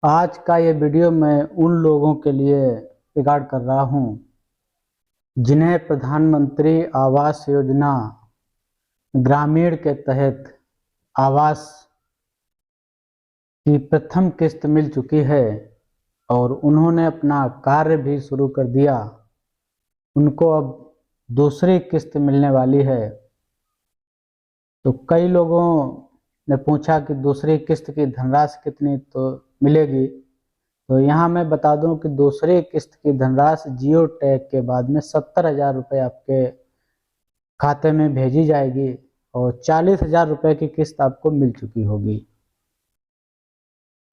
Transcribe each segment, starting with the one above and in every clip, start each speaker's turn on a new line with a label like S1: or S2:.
S1: आज का ये वीडियो मैं उन लोगों के लिए रिकॉर्ड कर रहा हूँ जिन्हें प्रधानमंत्री आवास योजना ग्रामीण के तहत आवास की प्रथम किस्त मिल चुकी है और उन्होंने अपना कार्य भी शुरू कर दिया। उनको अब दूसरी किस्त मिलने वाली है। तो कई लोगों ने पूछा कि दूसरी किस्त की धनराशि कितनी तो मिलेगी। तो यहाँ मैं बता दूं कि दूसरी किस्त की धनराशि जियो टैग के बाद में 70,000 रुपये आपके खाते में भेजी जाएगी और 40,000 रुपये की किस्त आपको मिल चुकी होगी।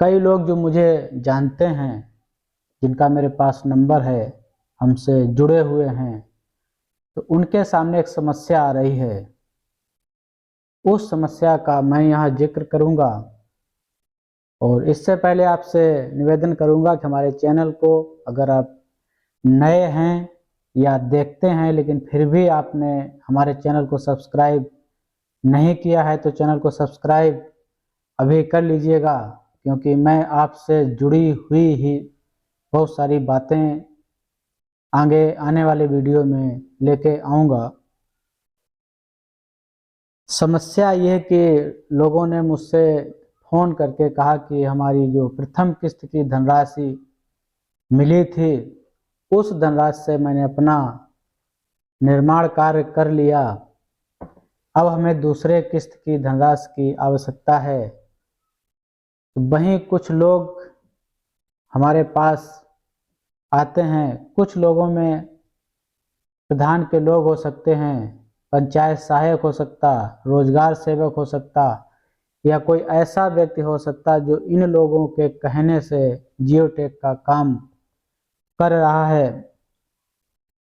S1: कई लोग जो मुझे जानते हैं, जिनका मेरे पास नंबर है, हमसे जुड़े हुए हैं, तो उनके सामने एक समस्या आ रही है। उस समस्या का मैं यहाँ जिक्र करूँगा और इससे पहले आपसे निवेदन करूँगा कि हमारे चैनल को अगर आप नए हैं या देखते हैं लेकिन फिर भी आपने हमारे चैनल को सब्सक्राइब नहीं किया है तो चैनल को सब्सक्राइब अभी कर लीजिएगा, क्योंकि मैं आपसे जुड़ी हुई ही बहुत सारी बातें आगे आने वाले वीडियो में लेके आऊँगा। समस्या ये है कि लोगों ने मुझसे फ़ोन करके कहा कि हमारी जो प्रथम किस्त की धनराशि मिली थी, उस धनराशि से मैंने अपना निर्माण कार्य कर लिया, अब हमें दूसरे किस्त की धनराशि की आवश्यकता है। तो वहीं कुछ लोग हमारे पास आते हैं। कुछ लोगों में प्रधान के लोग हो सकते हैं, पंचायत सहायक हो सकता, रोजगार सेवक हो सकता, या कोई ऐसा व्यक्ति हो सकता जो इन लोगों के कहने से जियो टैग का काम कर रहा है।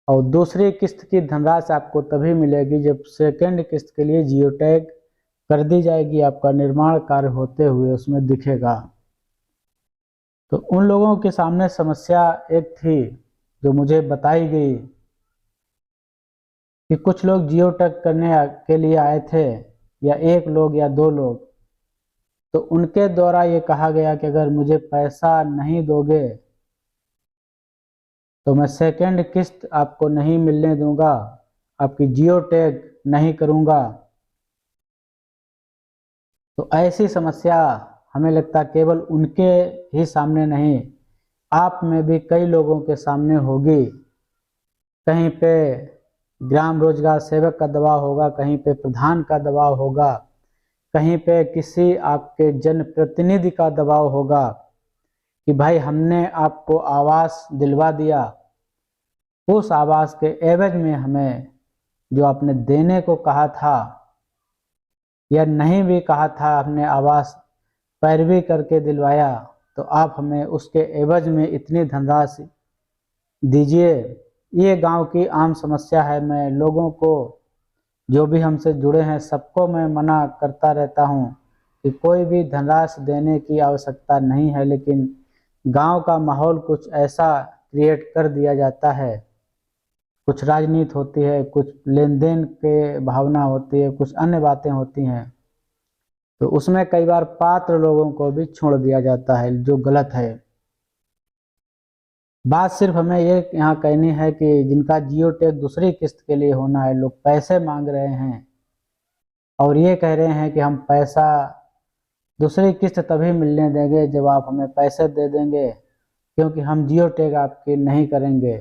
S1: और दूसरी किस्त की धनराशि आपको तभी मिलेगी जब सेकेंड किस्त के लिए जियो टैग कर दी जाएगी, आपका निर्माण कार्य होते हुए उसमें दिखेगा। तो उन लोगों के सामने समस्या एक थी जो मुझे बताई गई कि कुछ लोग जियो टैग करने के लिए आए थे, या एक लोग या दो लोग, तो उनके द्वारा ये कहा गया कि अगर मुझे पैसा नहीं दोगे तो मैं सेकेंड किस्त आपको नहीं मिलने दूंगा, आपकी जियो टैग नहीं करूंगा। तो ऐसी समस्या हमें लगता केवल उनके ही सामने नहीं, आप में भी कई लोगों के सामने होगी। कहीं पे ग्राम रोजगार सेवक का दबाव होगा, कहीं पे प्रधान का दबाव होगा, कहीं पे किसी आपके जनप्रतिनिधि का दबाव होगा कि भाई हमने आपको आवास दिलवा दिया, उस आवास के एवज में हमें जो आपने देने को कहा था या नहीं भी कहा था, हमने आवास पैरवी करके दिलवाया, तो आप हमें उसके एवज में इतनी धनराशि दीजिए। ये गांव की आम समस्या है। मैं लोगों को, जो भी हमसे जुड़े हैं, सबको मैं मना करता रहता हूं कि कोई भी धनराशि देने की आवश्यकता नहीं है, लेकिन गांव का माहौल कुछ ऐसा क्रिएट कर दिया जाता है। कुछ राजनीति होती है, कुछ लेन देन के भावना होती है, कुछ अन्य बातें होती हैं, तो उसमें कई बार पात्र लोगों को भी छोड़ दिया जाता है, जो गलत है। बात सिर्फ हमें ये यहाँ कहनी है कि जिनका जियो टैग दूसरी किस्त के लिए होना है, लोग पैसे मांग रहे हैं और ये कह रहे हैं कि हम पैसा दूसरी किस्त तभी मिलने देंगे जब आप हमें पैसे दे देंगे, क्योंकि हम जियो टैग आपकी नहीं करेंगे।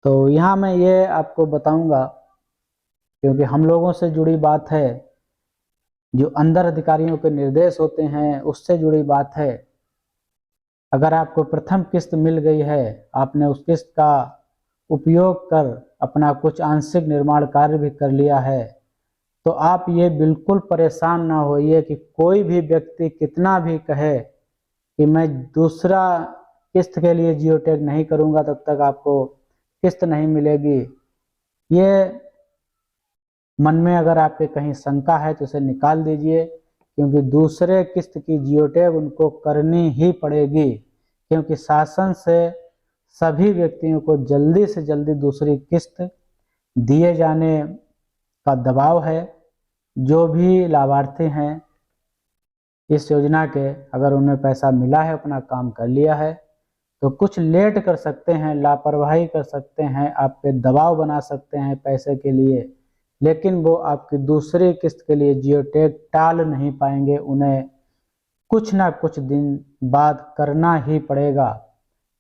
S1: तो यहाँ मैं ये आपको बताऊंगा, क्योंकि हम लोगों से जुड़ी बात है, जो अंदर अधिकारियों के निर्देश होते हैं उससे जुड़ी बात है। अगर आपको प्रथम किस्त मिल गई है, आपने उस किस्त का उपयोग कर अपना कुछ आंशिक निर्माण कार्य भी कर लिया है, तो आप ये बिल्कुल परेशान ना होइए कि कोई भी व्यक्ति कितना भी कहे कि मैं दूसरा किस्त के लिए जियो टैग नहीं करूंगा, तब तक आपको किस्त नहीं मिलेगी। ये मन में अगर आपके कहीं शंका है तो इसे निकाल दीजिए, क्योंकि दूसरे किस्त की जियो टैग उनको करनी ही पड़ेगी, क्योंकि शासन से सभी व्यक्तियों को जल्दी से जल्दी दूसरी किस्त दिए जाने का दबाव है। जो भी लाभार्थी हैं इस योजना के अगर उन्हें पैसा मिला है, अपना काम कर लिया है, तो कुछ लेट कर सकते हैं, लापरवाही कर सकते हैं, आप पे दबाव बना सकते हैं पैसे के लिए, लेकिन वो आपकी दूसरी किस्त के लिए जियो टैग टाल नहीं पाएंगे। उन्हें कुछ ना कुछ दिन बाद करना ही पड़ेगा,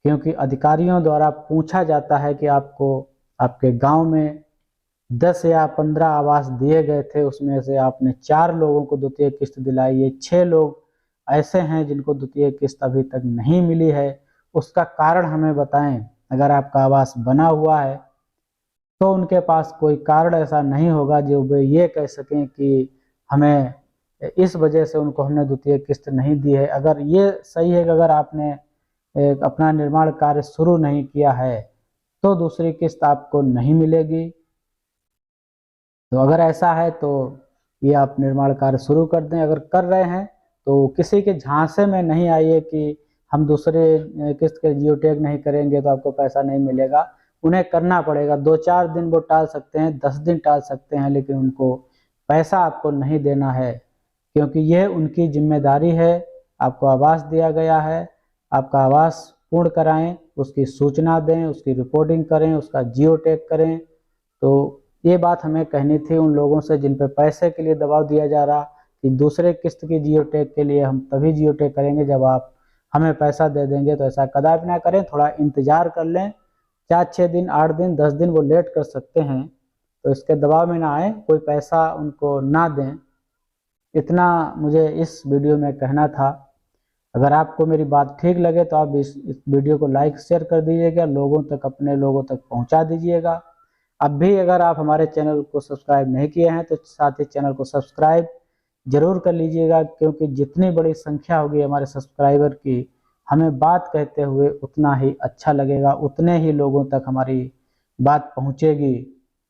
S1: क्योंकि अधिकारियों द्वारा पूछा जाता है कि आपको आपके गांव में 10 या 15 आवास दिए गए थे, उसमें से आपने 4 लोगों को द्वितीय किस्त दिलाई है, 6 लोग ऐसे हैं जिनको द्वितीय किस्त अभी तक नहीं मिली है, उसका कारण हमें बताएं। अगर आपका आवास बना हुआ है तो उनके पास कोई कारण ऐसा नहीं होगा जो वे ये कह सकें कि हमें इस वजह से उनको हमने द्वितीय किस्त नहीं दी है। अगर ये सही है कि अगर आपने अपना निर्माण कार्य शुरू नहीं किया है तो दूसरी किस्त आपको नहीं मिलेगी। तो अगर ऐसा है तो ये आप निर्माण कार्य शुरू कर दें। अगर कर रहे हैं तो किसी के झांसे में नहीं आइए कि हम दूसरे किस्त के जियो टैग नहीं करेंगे तो आपको पैसा नहीं मिलेगा। उन्हें करना पड़ेगा। 2-4 दिन वो टाल सकते हैं, 10 दिन टाल सकते हैं, लेकिन उनको पैसा आपको नहीं देना है, क्योंकि यह उनकी जिम्मेदारी है। आपको आवास दिया गया है, आपका आवास पूर्ण कराएं, उसकी सूचना दें, उसकी रिपोर्टिंग करें, उसका जियो टैग करें। तो ये बात हमें कहनी थी उन लोगों से जिन पे पैसे के लिए दबाव दिया जा रहा कि दूसरे किस्त की जियो टैग के लिए हम तभी जियो टैग करेंगे जब आप हमें पैसा दे देंगे। तो ऐसा कदापि ना करें, थोड़ा इंतजार कर लें। 4-6 दिन, 8 दिन, 10 दिन वो लेट कर सकते हैं, तो इसके दबाव में ना आए, कोई पैसा उनको ना दें। इतना मुझे इस वीडियो में कहना था। अगर आपको मेरी बात ठीक लगे तो आप इस वीडियो को लाइक शेयर कर दीजिएगा, लोगों तक, अपने लोगों तक पहुंचा दीजिएगा। अब भी अगर आप हमारे चैनल को सब्सक्राइब नहीं किए हैं तो साथ ही चैनल को सब्सक्राइब जरूर कर लीजिएगा, क्योंकि जितनी बड़ी संख्या होगी हमारे सब्सक्राइबर की, हमें बात कहते हुए उतना ही अच्छा लगेगा, उतने ही लोगों तक हमारी बात पहुंचेगी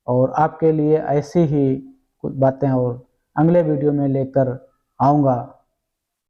S1: और आपके लिए ऐसी ही कुछ बातें और अगले वीडियो में लेकर आऊँगा।